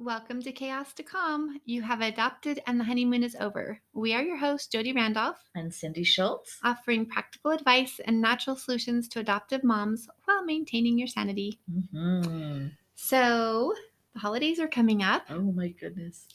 Welcome to Chaos to Calm. You have adopted and the honeymoon is over. We are your hosts, Jody Randolph, And Cindy Schultz. offering practical advice and natural solutions to adoptive moms while maintaining your sanity. Mm-hmm. So, the holidays are coming up. Oh my goodness.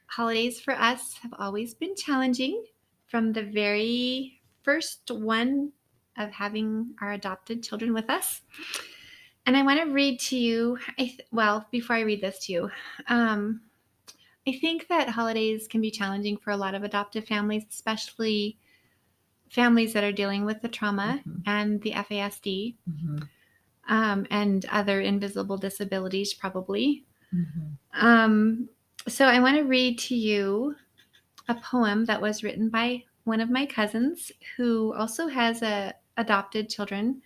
Holidays for us have always been challenging from the very first one of having our adopted children with us. And I want to read to you, before I read this to you, I think that holidays can be challenging for a lot of adoptive families, especially families that are dealing with the trauma and the FASD and other invisible disabilities, probably. So I want to read to you a poem that was written by one of my cousins who also has adopted children.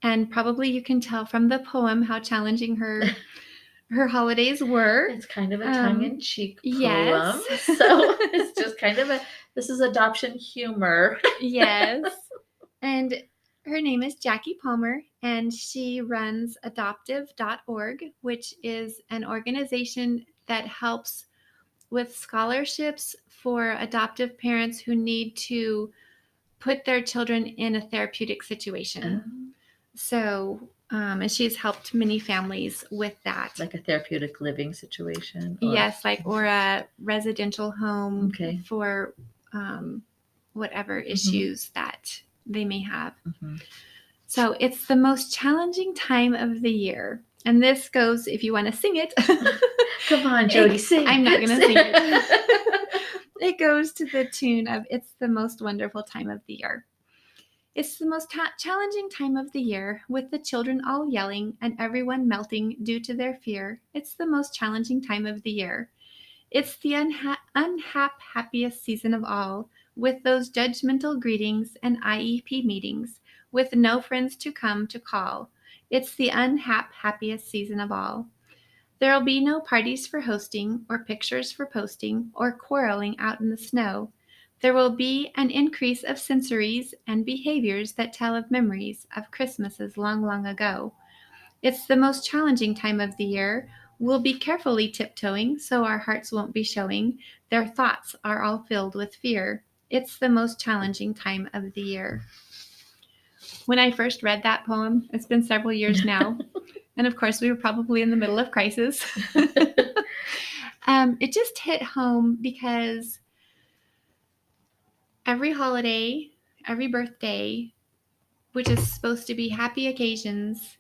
And probably you can tell from the poem how challenging her holidays were. It's kind of a tongue-in-cheek poem. Yes. So it's just kind of this is adoption humor. Yes. And her name is Jackie Palmer, and she runs adoptive.org, which is an organization that helps with scholarships for adoptive parents who need to put their children in a therapeutic situation. So, and she's helped many families with that. Like a therapeutic living situation? Yes, or a residential home Okay. for whatever issues that they may have. So it's the most challenging time of the year. And this goes, if you want to sing it. Come on, Jody, sing. I'm not going to sing it. It goes to the tune of It's the Most Wonderful Time of the Year. It's the most challenging time of the year, with the children all yelling and everyone melting due to their fear. It's the most challenging time of the year. It's the happiest season of all, with those judgmental greetings and IEP meetings, with no friends to come to call. It's the happiest season of all. There'll be no parties for hosting, or pictures for posting, or quarreling out in the snow. There will be an increase of sensories and behaviors that tell of memories of Christmases long, long ago. It's the most challenging time of the year. We'll be carefully tiptoeing so our hearts won't be showing. Their thoughts are all filled with fear. It's the most challenging time of the year. When I first read that poem, it's been several years now, and of course we were probably in the middle of crisis. It just hit home because every holiday, every birthday, which is supposed to be happy occasions,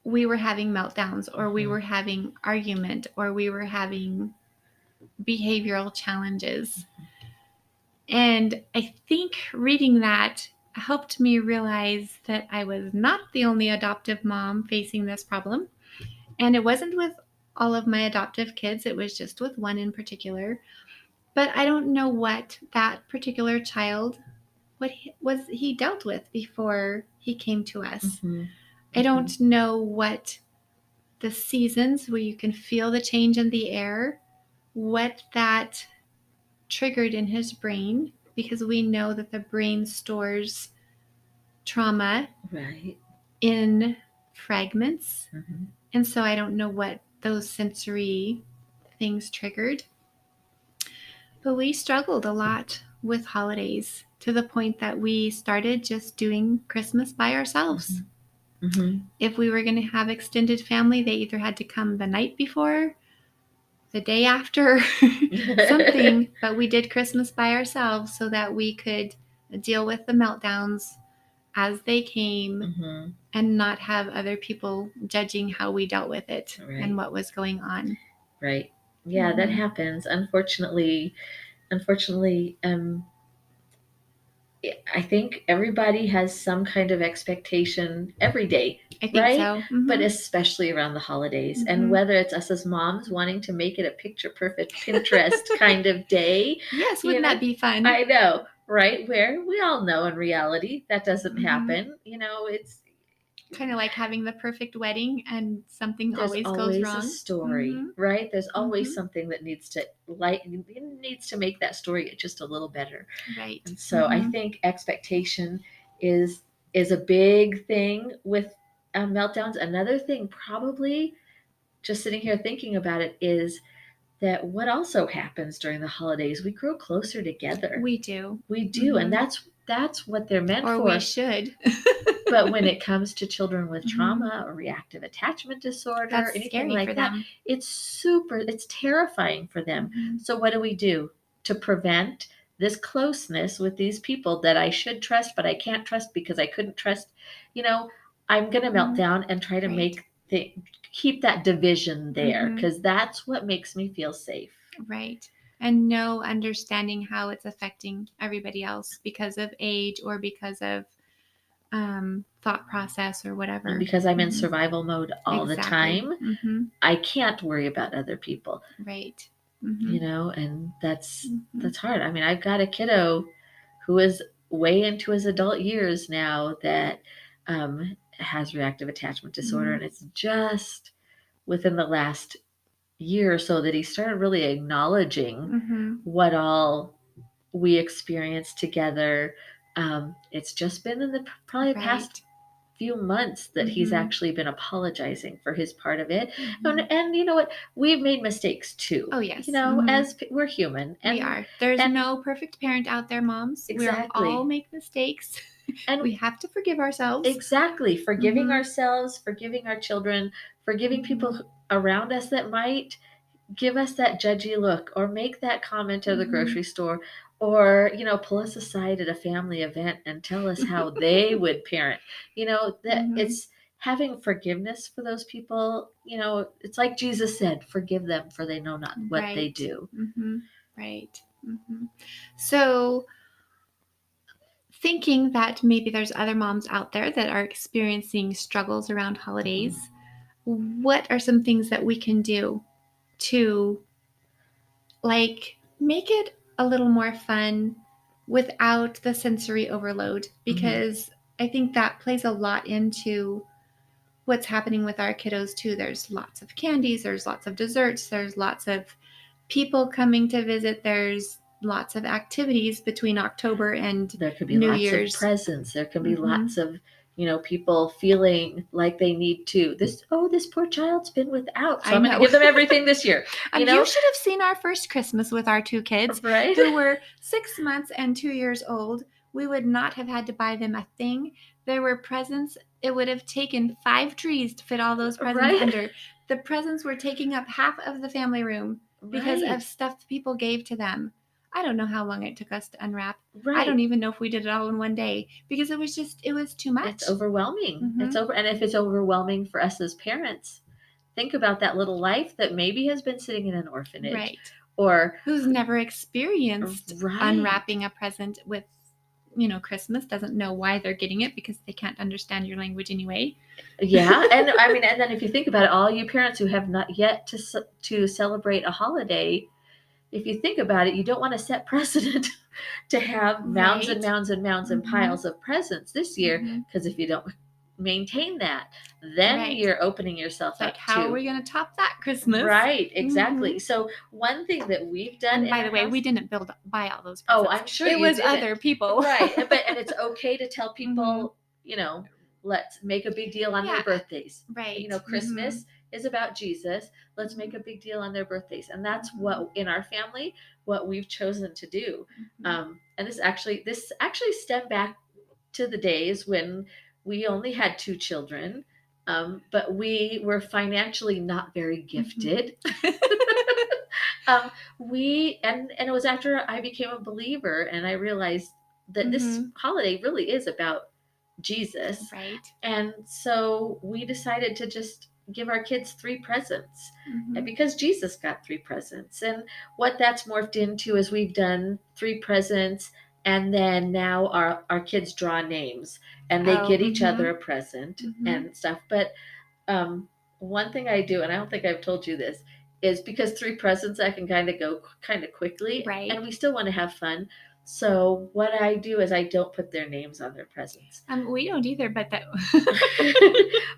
we were having meltdowns, or we were having argument, or we were having behavioral challenges. And I think reading that helped me realize that I was not the only adoptive mom facing this problem. And it wasn't with all of my adoptive kids, it was just with one in particular. But I don't know what that particular child, what he dealt with before he came to us. I don't know what the seasons where you can feel the change in the air, what that triggered in his brain, because we know that the brain stores trauma in fragments. And so I don't know what those sensory things triggered. But we struggled a lot with holidays, to the point that we started just doing Christmas by ourselves. If we were going to have extended family, they either had to come the night before, the day after, something, but we did Christmas by ourselves so that we could deal with the meltdowns as they came and not have other people judging how we dealt with it and what was going on. Right. Yeah, that happens. Unfortunately, I think everybody has some kind of expectation every day. I think so. But especially around the holidays. And whether it's us as moms wanting to make it a picture perfect Pinterest kind of day. Yes, wouldn't that be fun? I know, right? Where we all know in reality that doesn't happen. It's kind of like having the perfect wedding and something always goes wrong. There's always a story, right? There's always something that needs to make that story just a little better. Right. And so I think expectation is a big thing with meltdowns. Another thing probably just sitting here thinking about it is that what also happens during the holidays, we grow closer together. We do. We do. And that's what they're meant Or for. we should. But when it comes to children with Mhm. trauma or reactive attachment disorder, That's anything scary like for that, them. it's terrifying for them. Mhm. So what do we do to prevent this closeness with these people that I should trust, but I can't trust because I couldn't trust? I'm going to melt Mhm. down and try to Right. keep that division there, Mhm. because that's what makes me feel safe. Right. And no understanding how it's affecting everybody else because of age or because of thought process or whatever. And because I'm in Mhm. survival mode all the Exactly. time, Mhm. I can't worry about other people. Right. Mhm. And that's Mhm. hard. I mean, I've got a kiddo who is way into his adult years now that has reactive attachment disorder, Mhm. and it's just within the last year or so that he started really acknowledging Mhm. what all we experienced together. It's just been in the probably past Right. few months that he's Mhm. actually been apologizing for his part of it. Mhm. And you know what? We've made mistakes too. Oh, yes. Mhm. As we're human. We are. There's and no perfect parent out there, moms. We exactly. all make mistakes. And we have to forgive ourselves. exactly, forgiving Mhm. ourselves, forgiving our children, forgiving people Mhm. around us that might give us that judgy look or make that comment at the Mhm. grocery store, or pull us aside at a family event and tell us how they would parent. That Mhm. it's having forgiveness for those people. It's like Jesus said, forgive them for they know not what they Right. do. Mhm. Right. Mhm. So, thinking that maybe there's other moms out there that are experiencing struggles around holidays, what are some things that we can do to make it a little more fun without the sensory overload? Because I think that plays a lot into what's happening with our kiddos too. There's lots of candies, there's lots of desserts, there's lots of people coming to visit, there's lots of activities between October and There could be New lots Year's. of presents. There can be Mhm. lots of people feeling like they need to this poor child's been without, so I I'm going to know. give them everything this year. You should have seen our first Christmas with our two kids Right? who were 6 months and 2 years old. We would not have had to buy them a thing. There were presents. It would have taken 5 trees to fit all those presents Right? under. The presents were taking up half of the family room because Right. of stuff people gave to them. I don't know how long it took us to unwrap. Right. I don't even know if we did it all in one day because it was too much. It's overwhelming. Mhm. And if it's overwhelming for us as parents, think about that little life that maybe has been sitting in an orphanage, Right. or Who's never experienced right. unwrapping a present with, Christmas, doesn't know why they're getting it because they can't understand your language anyway. Yeah, and I mean, and then if you think about it, all you parents who have not yet to celebrate a holiday, if you think about it, you don't want to set precedent to have mounds and Right. mounds and mounds and Mhm. piles of presents this year, Mhm. because if you don't maintain that, then Right. you're opening yourself It's like, up how are to we going to top that Christmas? right, exactly. Mhm. So one thing that we've done And in by our the way, house, we didn't buy all those oh, presents. I'm sure It you was didn't. other people. Right, and it's okay to tell people, Mhm. let's make a big deal on their Yeah. birthdays. Right. Christmas Mhm. is about Jesus. Let's make a big deal on their birthdays, and that's Mhm. what in our family what we've chosen to do. Mhm. And this actually stemmed back to the days when we only had 2 children, but we were financially not very gifted. um, we and it was after I became a believer and I realized that this Mhm. holiday really is about Jesus. Right. And so we decided to just give our kids 3 presents, Mhm. because Jesus got 3 presents. And what that's morphed into is we've done 3 presents, and then now our kids draw names and they Oh. get each other a Mhm. present Mhm. and stuff. But one thing I do, and I don't think I've told you this, is because 3 presents I can kind of go kind of quickly, Right. and we still want to have fun. So what I do is I don't put their names on their presents. We don't either, but that.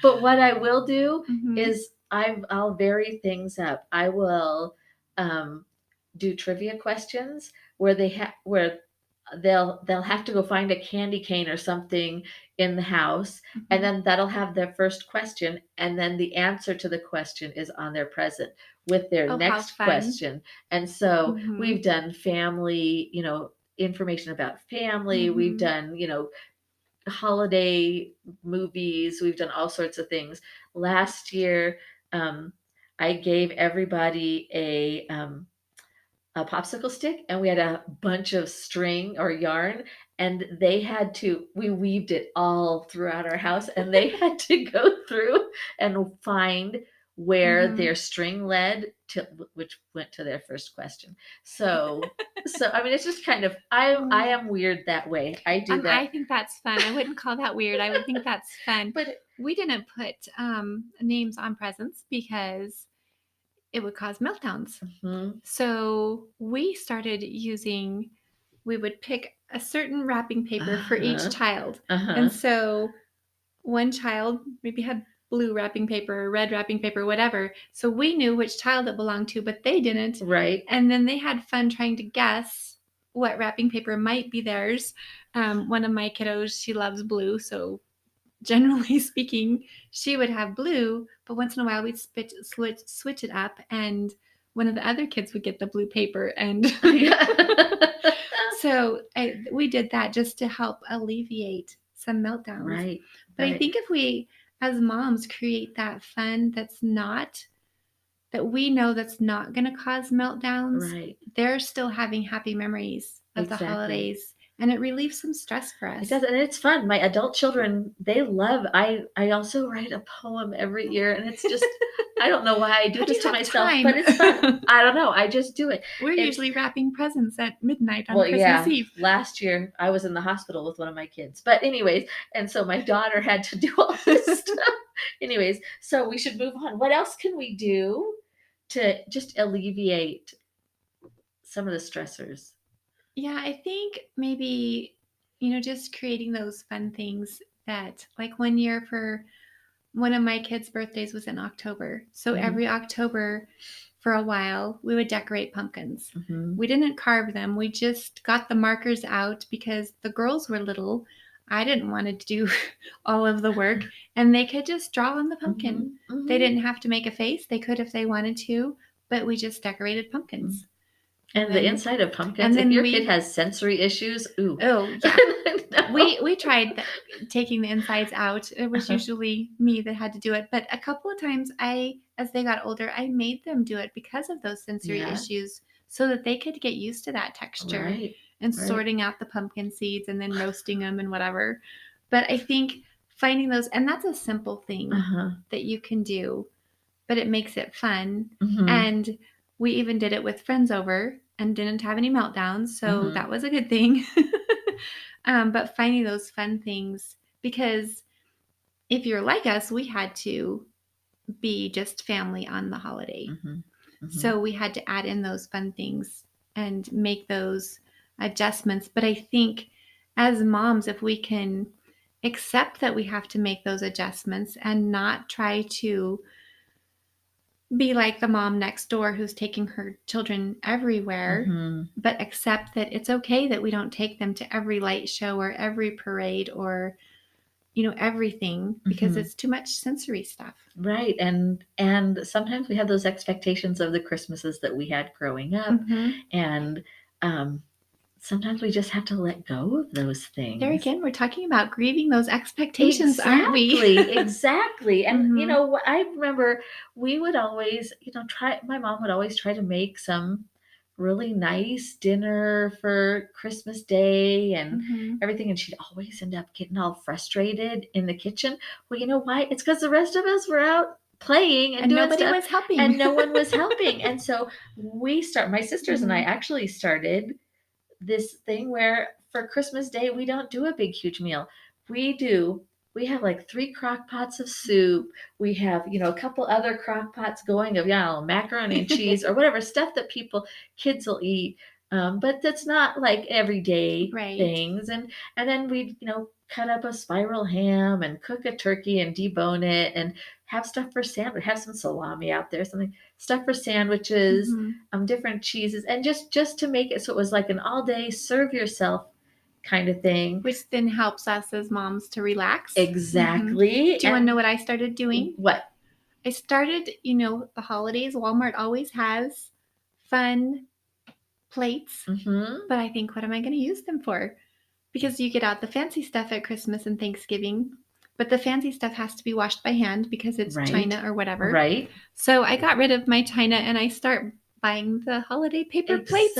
But what I will do Mhm. is I'll vary things up. I will do trivia questions where they'll have to go find a candy cane or something in the house, and Mhm. then that'll have their first question, and then the answer to the question is on their present with their Oh, how next fun. question. And so we've Mhm. done family, information about family. We've Mhm. done, holiday movies. We've done all sorts of things. Last year, um, I gave everybody a popsicle stick, and we had a bunch of string or yarn, and we weaved it all throughout our house, and they had to go through and find where Mhm. their string led to, which went to their first question. So I mean, it's just kind of, I Mm. am weird that way. I do I that. think that's fun. I wouldn't call that weird. I would think that's fun. But We didn't put names on presents because it would cause meltdowns. mhm, So we started using, we would pick a certain wrapping paper for each uh-huh, child. uh-huh, And so one child maybe had blue wrapping paper or red wrapping paper, whatever. So we knew which child it belonged to, but they didn't. right. And then they had fun trying to guess what wrapping paper might be theirs. One of my kiddos, she loves blue. So generally speaking, she would have blue, but once in a while we'd switch it up, and one of the other kids would get the blue paper. And so we did that just to help alleviate some meltdowns. Right, But I right, think if we, as moms, create that fun that we know that's not going to cause meltdowns, right. they're still having happy memories of the Exactly. holidays, and it relieves some stress for It us. does, and it's fun. My adult children, they love. I also write a poem every year, and it's just, I don't know why I do How do this you to have myself, time? but it's fun. I don't know. I just do it. We're It's usually wrapping presents at midnight on Well, Christmas yeah. Eve. Last year I was in the hospital with one of my kids, but anyways, and so my daughter had to do all this stuff. Anyways, so we should move on. What else can we do to just alleviate some of the stressors? Yeah, I think maybe, just creating those fun things that, like one year for one of my kids' birthdays was in October. So Hmm. every October for a while, we would decorate pumpkins. Hmm. We didn't carve them. We just got the markers out because the girls were little. I didn't want to do all of the work, and they could just draw on the Hmm. pumpkin. They Hmm. didn't have to make a face. They could if they wanted to, but we just decorated pumpkins. And And the then inside of pumpkins, and if then your kid we has sensory issues, ooh. oh, yeah. No. We tried taking the insides out. It was Uh-huh. usually me that had to do it, but a couple of times as they got older, I made them do it because of those sensory Yeah, issues, so that they could get used to that texture right, and right. sorting out the pumpkin seeds and then roasting them and whatever. But I think finding those, and that's a simple thing Uh-huh. that you can do, but it makes it fun. Mhm. And we even did it with friends over and didn't have any meltdowns, so Mhm. that was a good thing. But finding those fun things, because if you're like us, we had to be just family on the holiday. Mhm. Mhm. So we had to add in those fun things and make those adjustments. But I think as moms, if we can accept that we have to make those adjustments and not try to be like the mom next door who's taking her children everywhere, Mhm. but accept that it's okay that we don't take them to every light show or every parade or, everything, because Mhm. it's too much sensory stuff. Right, and sometimes we have those expectations of the Christmases that we had growing up, Mm-hmm. and, um, sometimes we just have to let go of those There things. again, we're talking about grieving those expectations, aren't we? Exactly, exactly, and, Mm-hmm. I remember we would always, try my mom would always try to make some really nice dinner for Christmas Day and Mm-hmm. everything, and she'd always end up getting all frustrated in the kitchen. Well, you know why? It's because the rest of us were out playing and And doing nobody stuff, was helping. and no one was helping, and so my sisters and I Mm-hmm. actually started this thing where for Christmas Day, we don't do a big, huge meal. We do, we have like 3 crock pots of soup. We have, a couple other crock pots going of, macaroni and cheese or whatever stuff that kids will eat. But that's not like everyday Right. things. And then we, cut up a spiral ham and cook a turkey and debone it and have stuff for sandwich, have some salami out there, something stuff for sandwiches, Mm-hmm. different cheeses, and just to make it so it was like an all day serve yourself kind of thing. Which then helps us as moms to relax. Exactly. Mm-hmm. Do you want to know what I started doing? What? I started, the holidays, Walmart always has fun plates. Mm-hmm. But I think, what am I going to use them for? Because you get out the fancy stuff at Christmas and Thanksgiving, but the fancy stuff has to be washed by hand because it's china or whatever. Right. So I got rid of my china and I start buying the holiday paper plates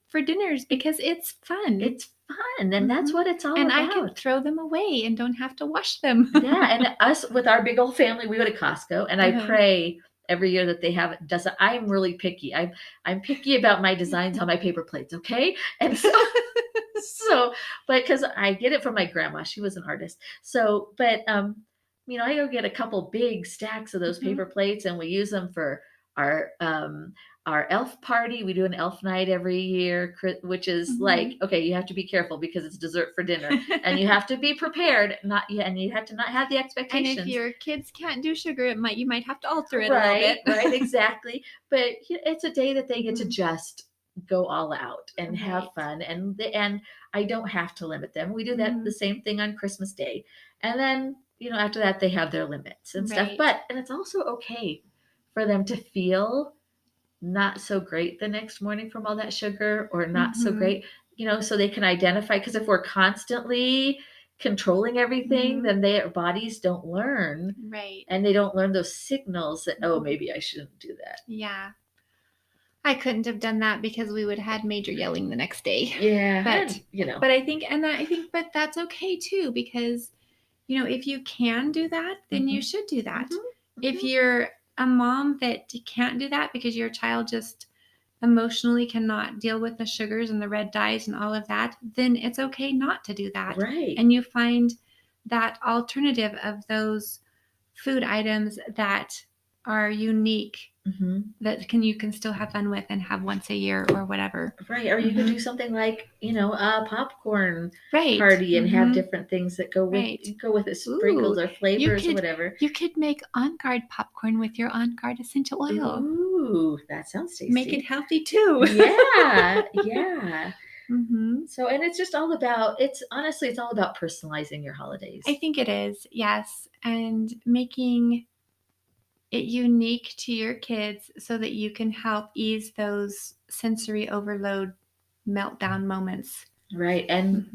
for dinners because it's fun. It's fun, and that's what it's all and about. And I can throw them away and don't have to wash them. Yeah, and us with our big old family, we go to Costco, and I pray every year that they have doesn't. I'm really picky. I'm picky about my designs on my paper plates. Okay, and so but because I get it from my grandma, she was an artist. So, but I go get a couple big stacks of those paper plates, and we use them for our elf party. We do an elf night every year, which is like, okay, you have to be careful because it's dessert for dinner, and you have to be prepared. And you have to not have the expectations. And if your kids can't do sugar, you might have to alter it a little bit. Right, exactly. But it's a day that they get to just go all out and have fun, and I don't have to limit them. We do that the same thing on Christmas Day, and then after that they have their limits and stuff. And it's also okay for them to feel not so great the next morning from all that sugar, or not so great, so they can identify, because if we're constantly controlling everything, then their bodies don't learn. Right. And they don't learn those signals that, oh, maybe I shouldn't do that. Yeah. I couldn't have done that because we would have had major yelling the next day. Yeah. But I think but that's okay too, because, if you can do that, then you should do that. If you're a mom that can't do that because your child just emotionally cannot deal with the sugars and the red dyes and all of that, then it's okay not to do that. Right. And you find that alternative of those food items that are unique, that you can still have fun with and have once a year or whatever. Right. Or you could do something like, a popcorn party and have different things that go with it, sprinkles or flavors or whatever. You could make On Guard popcorn with your On Guard essential oil. Ooh, that sounds tasty. Make it healthy too. Yeah. Yeah. So, and it's just all about, honestly, it's all about personalizing your holidays. I think it is. Yes. And making it unique to your kids so that you can help ease those sensory overload meltdown moments. Right. And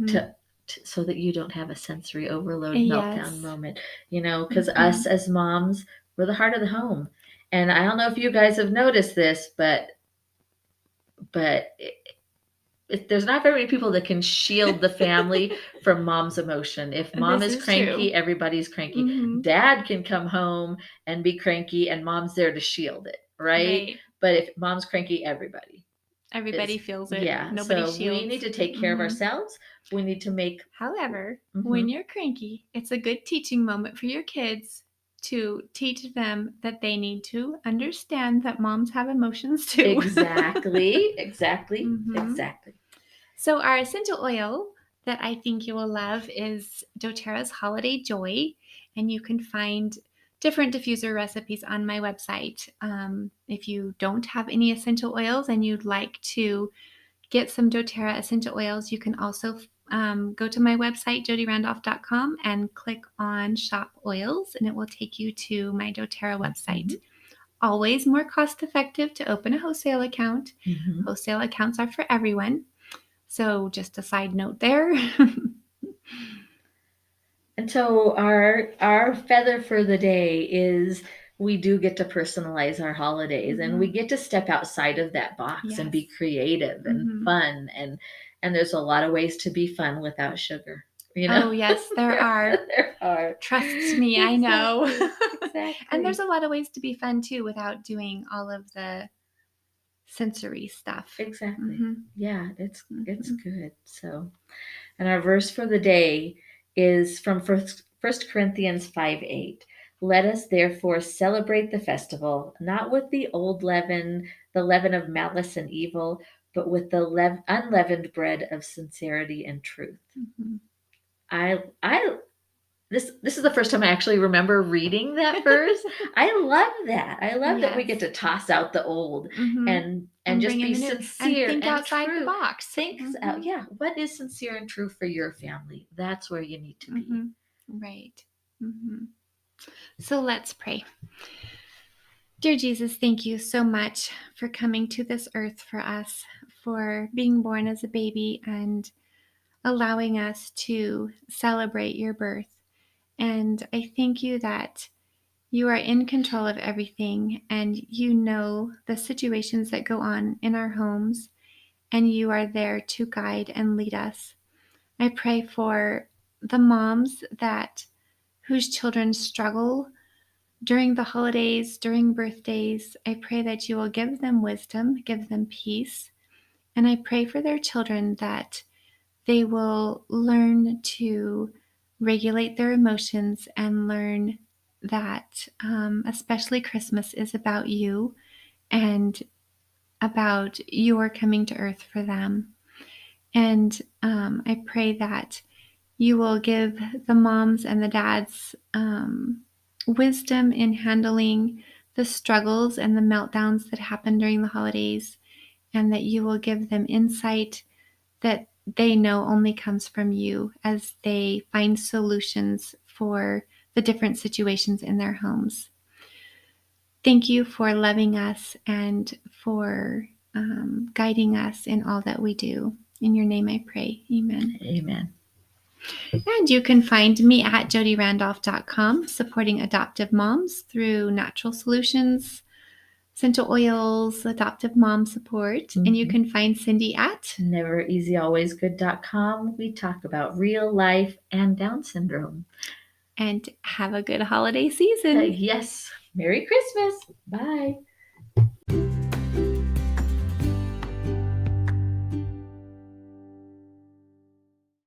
so that you don't have a sensory overload meltdown moment, because us as moms, we're the heart of the home. And I don't know if you guys have noticed this, but there's not very many people that can shield the family from mom's emotion. If mom is cranky, everybody's cranky. Dad can come home and be cranky, and mom's there to shield it, right? But if mom's cranky, everybody feels it. Yeah. Nobody so shields. We need to take care of ourselves. We need to make. However, when you're cranky, it's a good teaching moment for your kids to teach them that they need to understand that moms have emotions too. Exactly. So our essential oil that I think you will love is doTERRA's Holiday Joy, and you can find different diffuser recipes on my website. If you don't have any essential oils and you'd like to get some doTERRA essential oils, you can also go to my website, jodyrandolph.com, and click on Shop Oils, and it will take you to my doTERRA website. Always more cost effective to open a wholesale account. Wholesale accounts are for everyone. So just a side note there. And so our feather for the day is we do get to personalize our holidays, and we get to step outside of that box and be creative and fun. And there's a lot of ways to be fun without sugar. Oh, yes, there are. There are. Trust me, I know. Exactly. And there's a lot of ways to be fun too without doing all of the sensory stuff. Exactly. Yeah, it's good. So, and our verse for the day is from 1 Corinthians 5:8. Let us therefore celebrate the festival, not with the old leaven, the leaven of malice and evil, but with the unleavened bread of sincerity and truth. I This is the first time I actually remember reading that verse. I love that. I love that we get Yes. to toss out the old Mm-hmm. and just bring in be the new and sincere think and outside the true. box. Thinks out, Mm-hmm. yeah, what is sincere and true for your family? That's where you need to be. Mm-hmm. Right. Mm-hmm. So let's pray. Dear Jesus, thank you so much for coming to this earth for us, for being born as a baby and allowing us to celebrate your birth. And I thank you that you are in control of everything and you know the situations that go on in our homes, and you are there to guide and lead us. I pray for the moms whose children struggle during the holidays, during birthdays. I pray that you will give them wisdom, give them peace. And I pray for their children that they will learn to regulate their emotions and learn that, especially Christmas, is about you and about your coming to earth for them. And I pray that you will give the moms and the dads wisdom in handling the struggles and the meltdowns that happen during the holidays, and that you will give them insight that they know only comes from you as they find solutions for the different situations in their homes. Thank you for loving us and for guiding us in all that we do. In your name I pray. Amen. Amen. And you can find me at jodyrandolph.com, supporting adoptive moms through natural solutions, essential oils, adoptive mom support. And you can find Cindy at nevereasyalwaysgood.com. We talk about real life and Down syndrome. And have a good holiday season. Yes. Merry Christmas. Bye.